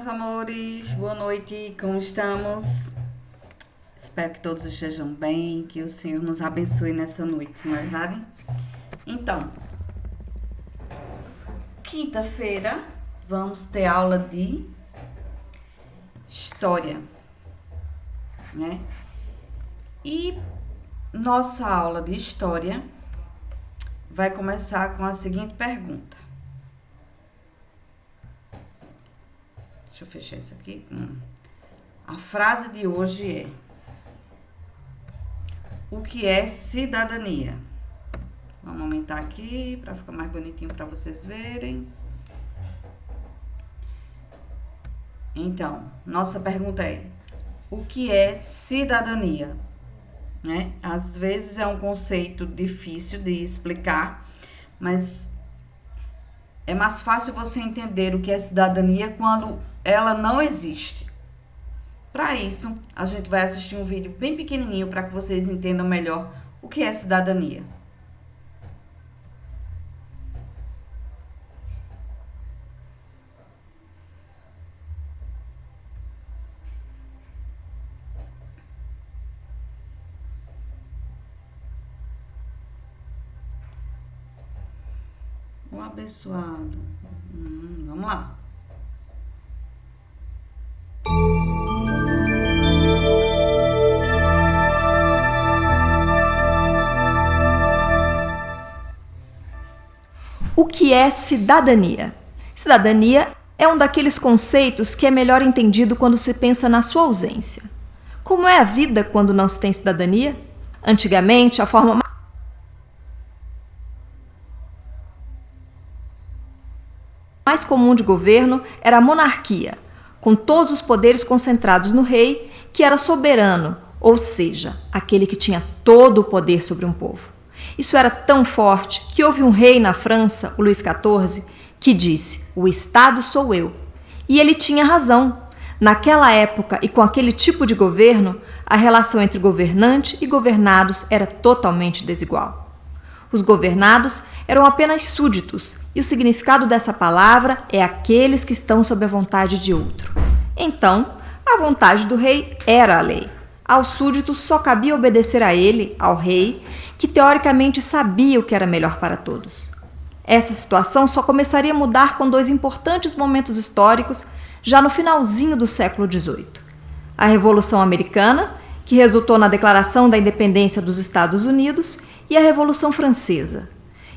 amores, boa noite, como estamos? Espero que todos estejam bem, que o Senhor nos abençoe nessa noite, não é verdade? Então, quinta-feira vamos ter aula de História, né? E nossa aula de História vai começar com a seguinte pergunta. Deixa eu fechar isso aqui. A frase de hoje é: o que é cidadania? Vamos aumentar aqui para ficar mais bonitinho para vocês verem. Então, nossa pergunta é: o que é cidadania? Né? Às vezes é um conceito difícil de explicar, mas é mais fácil você entender o que é cidadania quando ela não existe. Para isso, a gente vai assistir um vídeo bem pequenininho para que vocês entendam melhor o que é cidadania. O abençoado. Vamos lá. O que é cidadania? Cidadania é um daqueles conceitos que é melhor entendido quando se pensa na sua ausência. Como é a vida quando não se tem cidadania? Antigamente, a forma mais comum de governo era a monarquia, com todos os poderes concentrados no rei, que era soberano, ou seja, aquele que tinha todo o poder sobre um povo. Isso era tão forte que houve um rei na França, o Luís XIV, que disse: "O Estado sou eu". E ele tinha razão. Naquela época e com aquele tipo de governo, a relação entre governante e governados era totalmente desigual. Os governados eram apenas súditos, e o significado dessa palavra é aqueles que estão sob a vontade de outro. Então, a vontade do rei era a lei. Aos súditos só cabia obedecer a ele, ao rei, que teoricamente sabia o que era melhor para todos. Essa situação só começaria a mudar com dois importantes momentos históricos já no finalzinho do século XVIII. A Revolução Americana, que resultou na Declaração da Independência dos Estados Unidos, e a Revolução Francesa.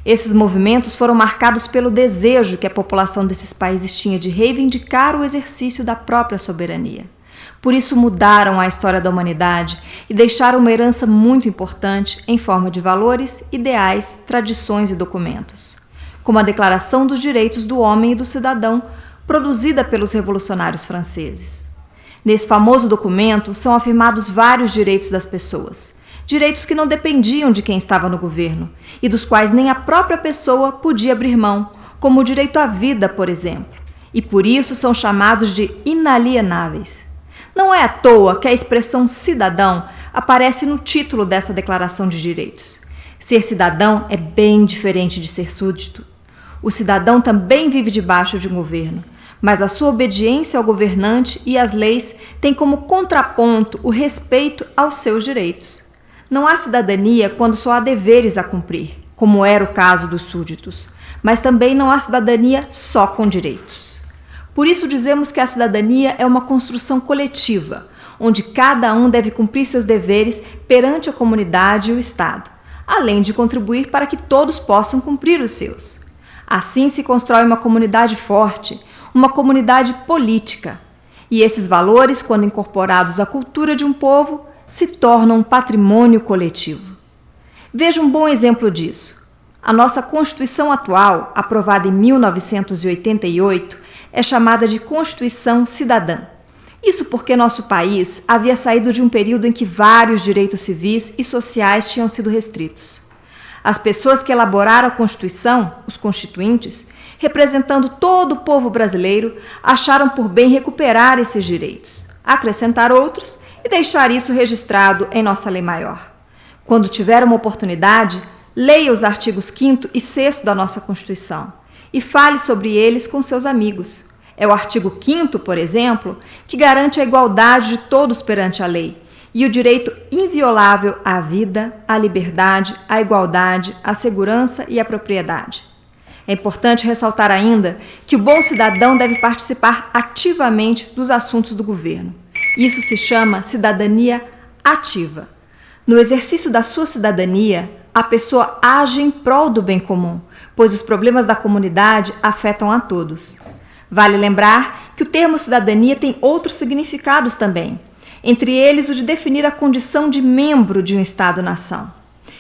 Esses movimentos foram marcados pelo desejo que a população desses países tinha de reivindicar o exercício da própria soberania. Por isso mudaram a história da humanidade e deixaram uma herança muito importante em forma de valores, ideais, tradições e documentos, como a Declaração dos Direitos do Homem e do Cidadão, produzida pelos revolucionários franceses. Nesse famoso documento são afirmados vários direitos das pessoas, direitos que não dependiam de quem estava no governo e dos quais nem a própria pessoa podia abrir mão, como o direito à vida, por exemplo, e por isso são chamados de inalienáveis. Não é à toa que a expressão cidadão aparece no título dessa Declaração de Direitos. Ser cidadão é bem diferente de ser súdito. O cidadão também vive debaixo de um governo, mas a sua obediência ao governante e às leis tem como contraponto o respeito aos seus direitos. Não há cidadania quando só há deveres a cumprir, como era o caso dos súditos, mas também não há cidadania só com direitos. Por isso dizemos que a cidadania é uma construção coletiva, onde cada um deve cumprir seus deveres perante a comunidade e o Estado, além de contribuir para que todos possam cumprir os seus. Assim se constrói uma comunidade forte, uma comunidade política. E esses valores, quando incorporados à cultura de um povo, se tornam um patrimônio coletivo. Veja um bom exemplo disso. A nossa Constituição atual, aprovada em 1988, é chamada de Constituição Cidadã. Isso porque nosso país havia saído de um período em que vários direitos civis e sociais tinham sido restritos. As pessoas que elaboraram a Constituição, os constituintes, representando todo o povo brasileiro, acharam por bem recuperar esses direitos, acrescentar outros e deixar isso registrado em nossa lei maior. Quando tiver uma oportunidade, leia os artigos 5º e 6º da nossa Constituição e fale sobre eles com seus amigos. É o artigo 5º, por exemplo, que garante a igualdade de todos perante a lei e o direito inviolável à vida, à liberdade, à igualdade, à segurança e à propriedade. É importante ressaltar ainda que o bom cidadão deve participar ativamente dos assuntos do governo. Isso se chama cidadania ativa. No exercício da sua cidadania, a pessoa age em prol do bem comum, pois os problemas da comunidade afetam a todos. Vale lembrar que o termo cidadania tem outros significados também, entre eles o de definir a condição de membro de um Estado-nação.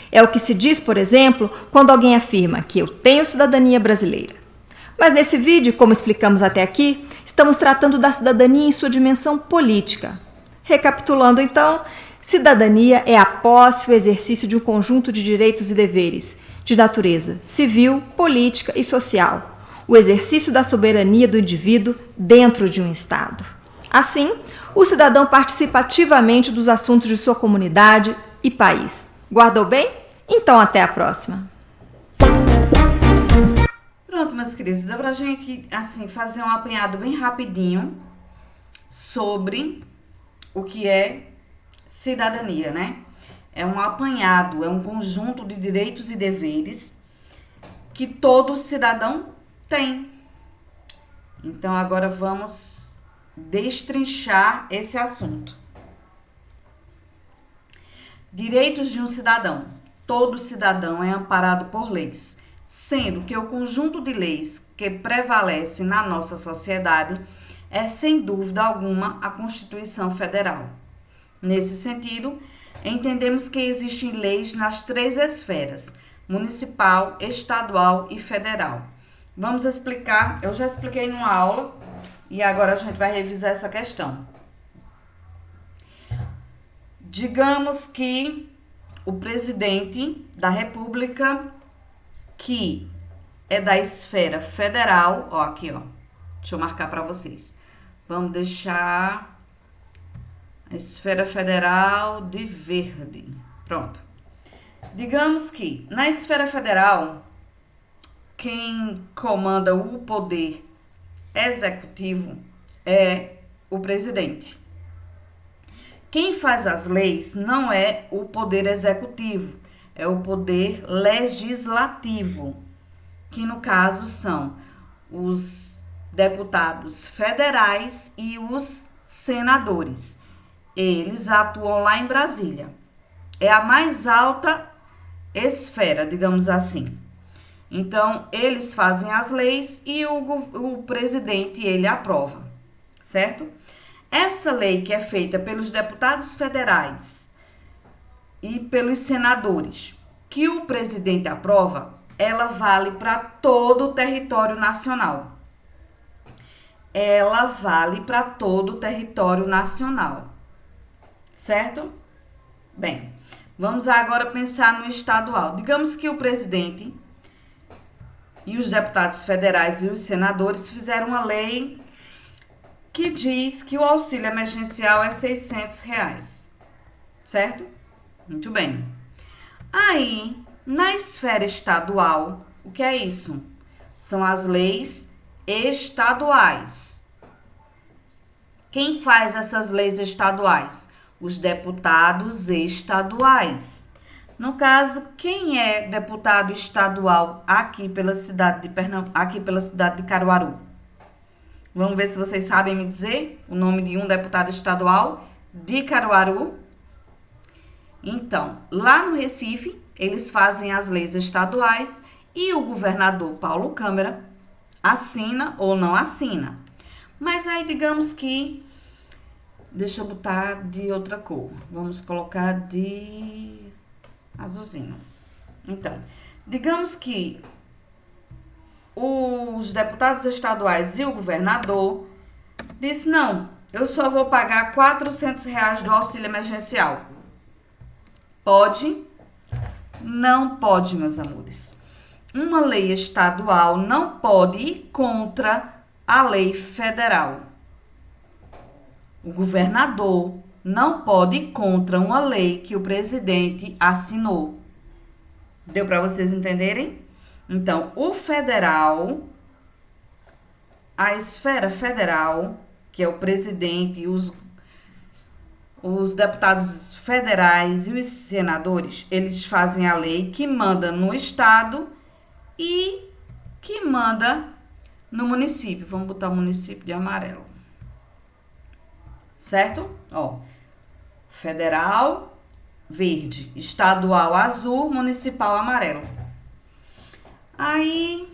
É o que se diz, por exemplo, quando alguém afirma que eu tenho cidadania brasileira. Mas nesse vídeo, como explicamos até aqui, estamos tratando da cidadania em sua dimensão política. Recapitulando então, cidadania é a posse e o exercício de um conjunto de direitos e deveres, de natureza civil, política e social, o exercício da soberania do indivíduo dentro de um Estado. Assim, o cidadão participa ativamente dos assuntos de sua comunidade e país. Guardou bem? Então até a próxima! Pronto, meus queridos, deu pra gente, assim, fazer um apanhado bem rapidinho sobre o que é cidadania, né? É um apanhado, é um conjunto de direitos e deveres que todo cidadão tem. Então, agora vamos destrinchar esse assunto. Direitos de um cidadão. Todo cidadão é amparado por leis, sendo que o conjunto de leis que prevalece na nossa sociedade é, sem dúvida alguma, a Constituição Federal. Nesse sentido, entendemos que existem leis nas 3 esferas, municipal, estadual e federal. Vamos explicar, eu já expliquei numa aula e agora a gente vai revisar essa questão. Digamos que o presidente da República, que é da esfera federal, ó, aqui, ó, deixa eu marcar para vocês. Vamos deixar a esfera federal de verde. Pronto. Digamos que na esfera federal, quem comanda o poder executivo é o presidente. Quem faz as leis não é o poder executivo, é o poder legislativo, que no caso são os deputados federais e os senadores. Eles atuam lá em Brasília. É a mais alta esfera, digamos assim. Então, eles fazem as leis e o presidente, ele aprova, certo? Essa lei que é feita pelos deputados federais e pelos senadores, que o presidente aprova, ela vale para todo o território nacional. Ela vale para todo o território nacional, certo? Bem, vamos agora pensar no estadual. Digamos que o presidente e os deputados federais e os senadores fizeram uma lei que diz que o auxílio emergencial é R$600, certo? Muito bem. Aí, na esfera estadual, o que é isso? São as leis estaduais. Quem faz essas leis estaduais? Os deputados estaduais. No caso, quem é deputado estadual aqui pela cidade de Pernambuco, aqui pela cidade de Caruaru? Vamos ver se vocês sabem me dizer o nome de um deputado estadual de Caruaru. Então, lá no Recife, eles fazem as leis estaduais e o governador Paulo Câmara assina ou não assina. Mas aí, digamos que... Deixa eu botar de outra cor. Vamos colocar de azulzinho. Então, digamos que os deputados estaduais e o governador disse, não, eu só vou pagar R$400 do auxílio emergencial. Pode? Não pode, meus amores. Uma lei estadual não pode ir contra a lei federal. O governador não pode ir contra uma lei que o presidente assinou. Deu para vocês entenderem? Então, o federal a esfera federal, que é o presidente, os deputados federais e os senadores, eles fazem a lei que manda no estado e que manda no município. Vamos botar o município de amarelo. Certo? Ó, federal, verde, estadual, azul, municipal, amarelo. Aí,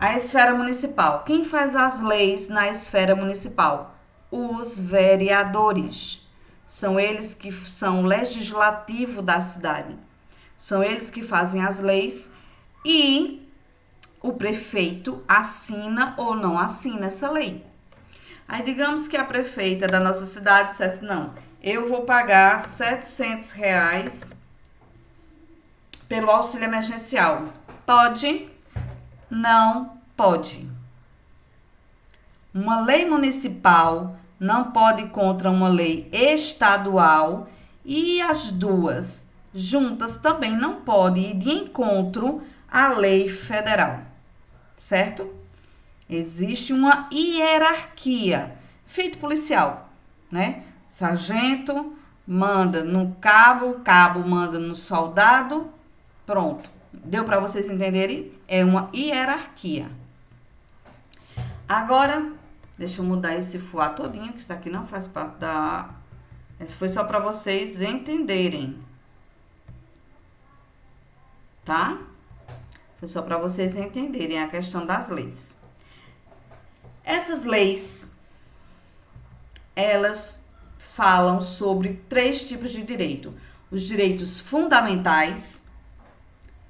a esfera municipal. Quem faz as leis na esfera municipal? Os vereadores. São eles que são o legislativo da cidade. São eles que fazem as leis e o prefeito assina ou não assina essa lei. Aí, digamos que a prefeita da nossa cidade dissesse, não, eu vou pagar R$700 pelo auxílio emergencial. Pode? Não pode. Uma lei municipal não pode ir contra uma lei estadual e as duas juntas também não podem ir de encontro à lei federal, certo? Existe uma hierarquia, feito policial, né? Sargento manda no cabo, o cabo manda no soldado, pronto. Deu para vocês entenderem? É uma hierarquia. Agora, deixa eu mudar esse fuá todinho, que isso aqui não faz parte da... Esse foi só para vocês entenderem. Tá? Foi só para vocês entenderem a questão das leis. Essas leis, elas falam sobre 3 tipos de direito. Os direitos fundamentais,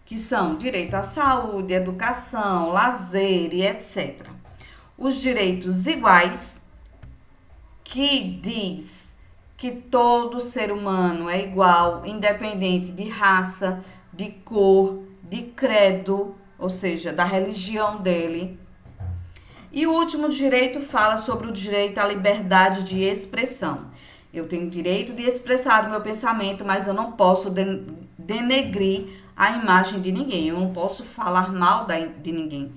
que são direito à saúde, educação, lazer e etc. Os direitos iguais, que diz que todo ser humano é igual, independente de raça, de cor, de credo, ou seja, da religião dele. E o último direito fala sobre o direito à liberdade de expressão. Eu tenho direito de expressar o meu pensamento, mas eu não posso denegrir a imagem de ninguém. Eu não posso falar mal de ninguém.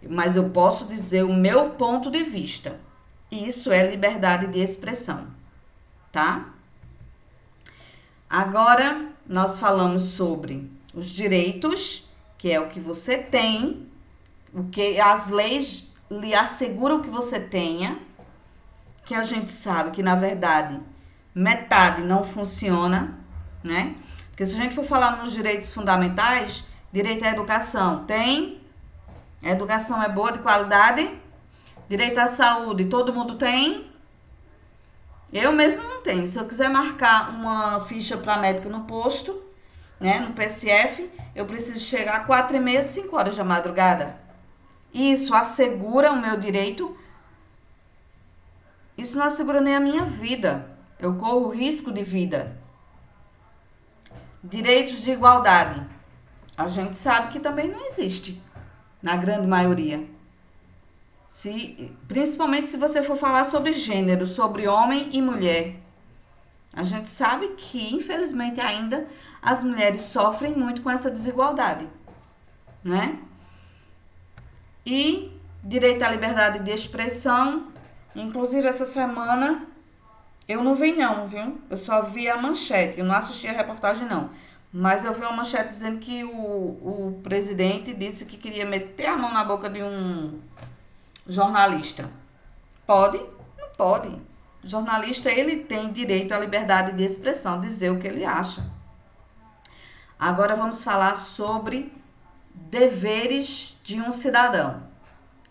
Mas eu posso dizer o meu ponto de vista. Isso é liberdade de expressão, tá? Agora, nós falamos sobre os direitos, que é o que você tem, o que as leis lhe asseguram que você tenha, que a gente sabe que, na verdade, metade não funciona, né? Porque se a gente for falar nos direitos fundamentais, direito à educação, tem? A educação é boa, de qualidade? Direito à saúde, todo mundo tem? Eu mesmo não tenho. Se eu quiser marcar uma ficha para médico no posto, né, no PSF, eu preciso chegar às 4h30, 5 horas da madrugada. Isso assegura o meu direito? Isso não assegura nem a minha vida. Eu corro risco de vida. Direitos de igualdade. A gente sabe que também não existe, na grande maioria. Principalmente se você for falar sobre gênero, sobre homem e mulher. A gente sabe que, infelizmente, ainda as mulheres sofrem muito com essa desigualdade, né? E direito à liberdade de expressão. Inclusive, essa semana, eu não vi não, viu? Eu só vi a manchete, eu não assisti a reportagem não. Mas eu vi uma manchete dizendo que o presidente disse que queria meter a mão na boca de um jornalista. Pode? Não pode. O jornalista, ele tem direito à liberdade de expressão, dizer o que ele acha. Agora vamos falar sobre deveres de um cidadão.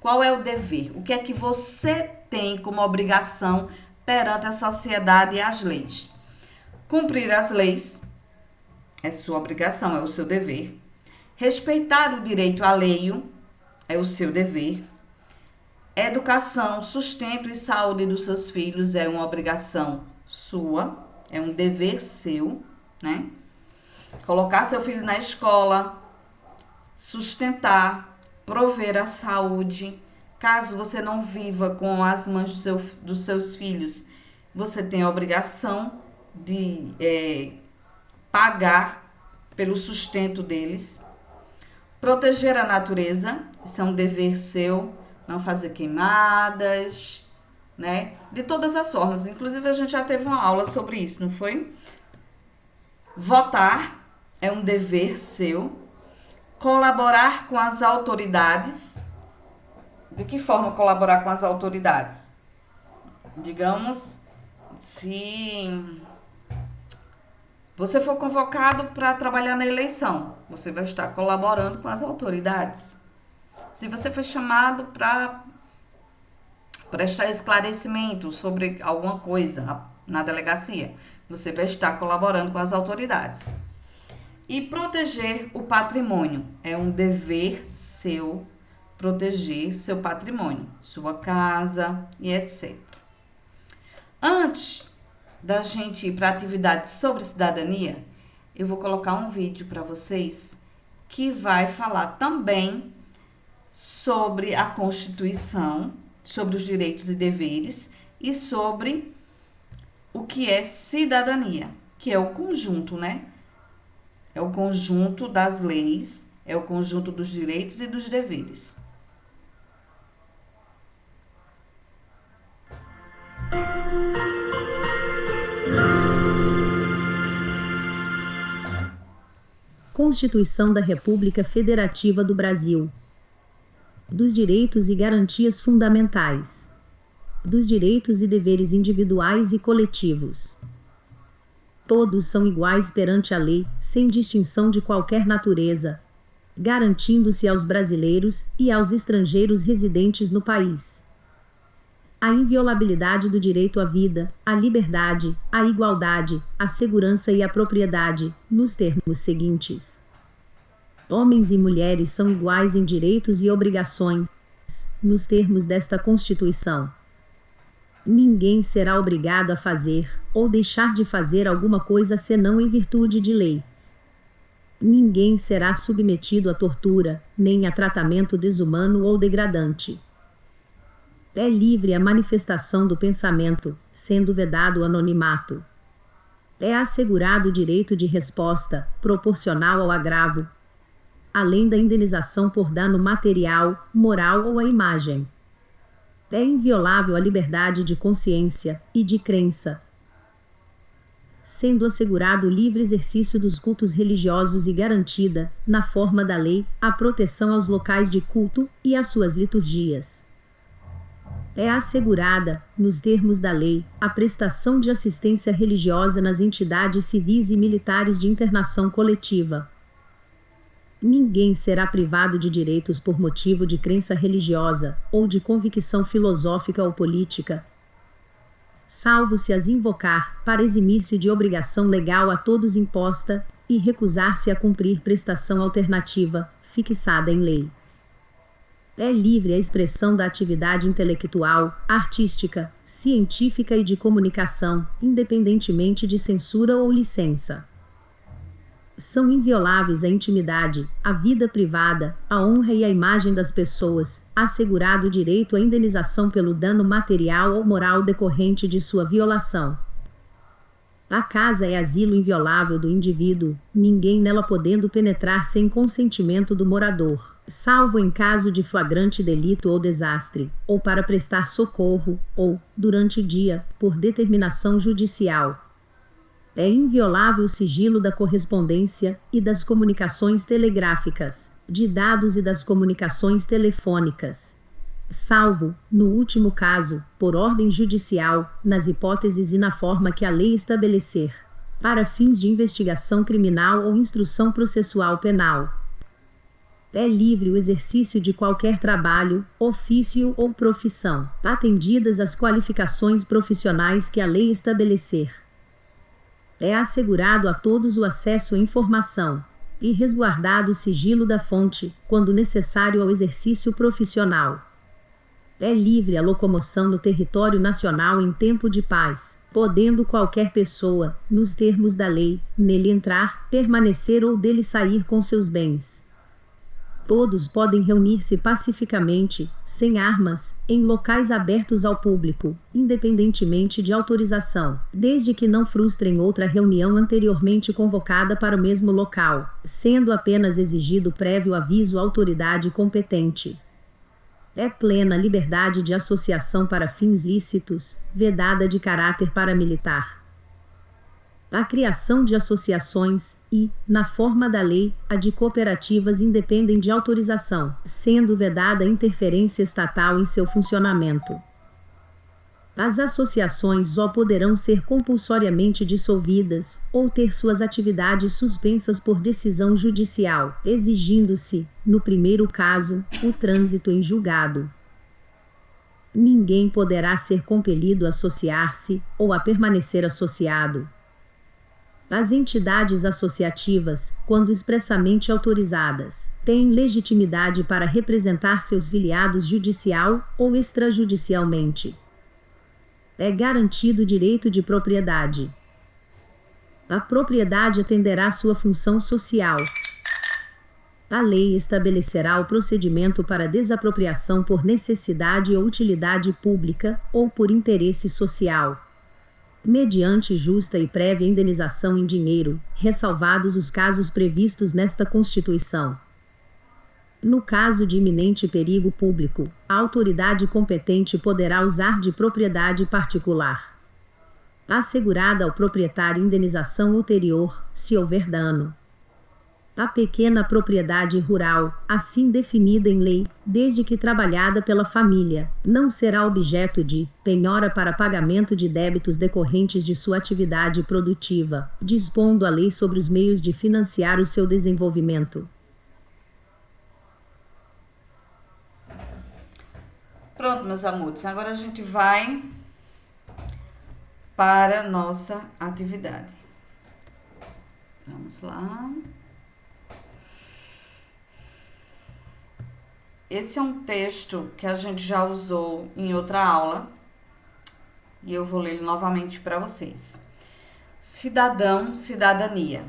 Qual é o dever? O que é que você tem como obrigação perante a sociedade e as leis? Cumprir as leis é sua obrigação, é o seu dever. Respeitar o direito alheio é o seu dever. Educação, sustento e saúde dos seus filhos é uma obrigação sua, é um dever seu, né? Colocar seu filho na escola, sustentar, prover a saúde. Caso você não viva com as mães dos seus filhos, você tem a obrigação de pagar pelo sustento deles. Proteger a natureza, Isso é um dever seu, não fazer queimadas, né? De todas as formas. Inclusive, a gente já teve uma aula sobre isso, não foi? Votar é um dever seu. Colaborar com as autoridades. De que forma colaborar com as autoridades? Digamos, se você for convocado para trabalhar na eleição, você vai estar colaborando com as autoridades. Se você foi chamado para prestar esclarecimento sobre alguma coisa na delegacia, você vai estar colaborando com as autoridades. E proteger o patrimônio. É um dever seu proteger seu patrimônio, sua casa e etc. Antes da gente ir para a atividade sobre cidadania, eu vou colocar um vídeo para vocês que vai falar também sobre a Constituição, sobre os direitos e deveres e sobre o que é cidadania, que é o conjunto, né? É o conjunto das leis, é o conjunto dos direitos e dos deveres. Constituição da República Federativa do Brasil. Dos direitos e garantias fundamentais. Dos direitos e deveres individuais e coletivos. Todos são iguais perante a lei, sem distinção de qualquer natureza, garantindo-se aos brasileiros e aos estrangeiros residentes no país a inviolabilidade do direito à vida, à liberdade, à igualdade, à segurança e à propriedade, nos termos seguintes. Homens e mulheres são iguais em direitos e obrigações, nos termos desta Constituição. Ninguém será obrigado a fazer ou deixar de fazer alguma coisa senão em virtude de lei. Ninguém será submetido à tortura, nem a tratamento desumano ou degradante. É livre a manifestação do pensamento, sendo vedado o anonimato. É assegurado o direito de resposta, proporcional ao agravo, além da indenização por dano material, moral ou à imagem. É inviolável a liberdade de consciência e de crença, sendo assegurado o livre exercício dos cultos religiosos e garantida, na forma da lei, a proteção aos locais de culto e às suas liturgias. É assegurada, nos termos da lei, a prestação de assistência religiosa nas entidades civis e militares de internação coletiva. Ninguém será privado de direitos por motivo de crença religiosa ou de convicção filosófica ou política, salvo se as invocar para eximir-se de obrigação legal a todos imposta e recusar-se a cumprir prestação alternativa, fixada em lei. É livre a expressão da atividade intelectual, artística, científica e de comunicação, independentemente de censura ou licença. São invioláveis a intimidade, a vida privada, a honra e a imagem das pessoas, assegurado o direito à indenização pelo dano material ou moral decorrente de sua violação. A casa é asilo inviolável do indivíduo, ninguém nela podendo penetrar sem consentimento do morador, salvo em caso de flagrante delito ou desastre, ou para prestar socorro, ou, durante o dia, por determinação judicial. É inviolável o sigilo da correspondência e das comunicações telegráficas, de dados e das comunicações telefônicas, salvo, no último caso, por ordem judicial, nas hipóteses e na forma que a lei estabelecer, para fins de investigação criminal ou instrução processual penal. É livre o exercício de qualquer trabalho, ofício ou profissão, atendidas as qualificações profissionais que a lei estabelecer. É assegurado a todos o acesso à informação, e resguardado o sigilo da fonte, quando necessário ao exercício profissional. É livre a locomoção no território nacional em tempo de paz, podendo qualquer pessoa, nos termos da lei, nele entrar, permanecer ou dele sair com seus bens. Todos podem reunir-se pacificamente, sem armas, em locais abertos ao público, independentemente de autorização, desde que não frustrem outra reunião anteriormente convocada para o mesmo local, sendo apenas exigido prévio aviso à autoridade competente. É plena liberdade de associação para fins lícitos, vedada de caráter paramilitar. A criação de associações e, na forma da lei, a de cooperativas independem de autorização, sendo vedada a interferência estatal em seu funcionamento. As associações só poderão ser compulsoriamente dissolvidas ou ter suas atividades suspensas por decisão judicial, exigindo-se, no primeiro caso, o trânsito em julgado. Ninguém poderá ser compelido a associar-se ou a permanecer associado. As entidades associativas, quando expressamente autorizadas, têm legitimidade para representar seus filiados judicial ou extrajudicialmente. É garantido o direito de propriedade. A propriedade atenderá à sua função social. A lei estabelecerá o procedimento para desapropriação por necessidade ou utilidade pública ou por interesse social, mediante justa e prévia indenização em dinheiro, ressalvados os casos previstos nesta Constituição. No caso de iminente perigo público, a autoridade competente poderá usar de propriedade particular, assegurada ao proprietário indenização ulterior, se houver dano. A pequena propriedade rural, assim definida em lei, desde que trabalhada pela família, não será objeto de penhora para pagamento de débitos decorrentes de sua atividade produtiva, dispondo a lei sobre os meios de financiar o seu desenvolvimento. Pronto, meus amores, agora a gente vai para a nossa atividade. Vamos lá. Esse é um texto que a gente já usou em outra aula e eu vou ler ele novamente para vocês. Cidadão, cidadania.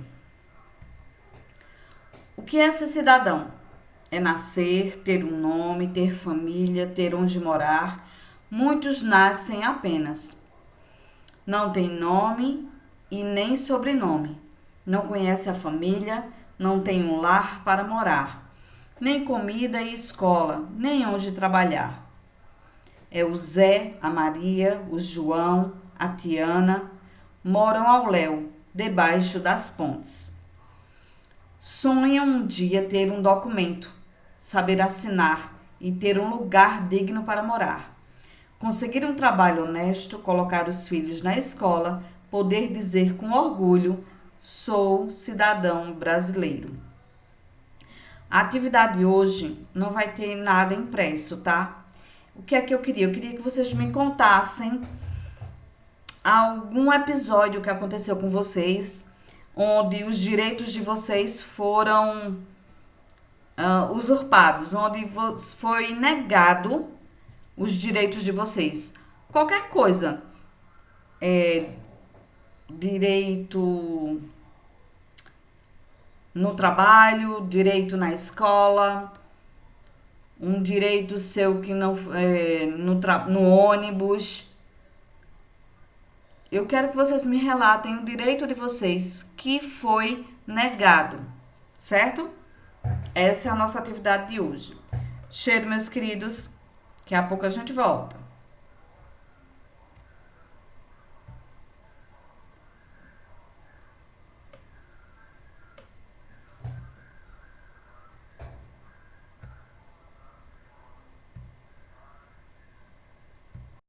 O que é ser cidadão? É nascer, ter um nome, ter família, ter onde morar. Muitos nascem apenas. Não tem nome e nem sobrenome. Não conhece a família, não tem um lar para morar. Nem comida e escola, nem onde trabalhar. É o Zé, a Maria, o João, a Tiana, moram ao léu, debaixo das pontes. Sonham um dia ter um documento, saber assinar e ter um lugar digno para morar. Conseguir um trabalho honesto, colocar os filhos na escola, poder dizer com orgulho, sou cidadão brasileiro. A atividade de hoje não vai ter nada impresso, tá? O que é que eu queria? Eu queria que vocês me contassem algum episódio que aconteceu com vocês, onde os direitos de vocês foram usurpados, onde foi negado os direitos de vocês. Qualquer coisa. Direito no trabalho, direito na escola, um direito seu que não no ônibus. Eu quero que vocês me relatem o direito de vocês que foi negado, certo? Essa é a nossa atividade de hoje. Cheiro, meus queridos, daqui a pouco a gente volta.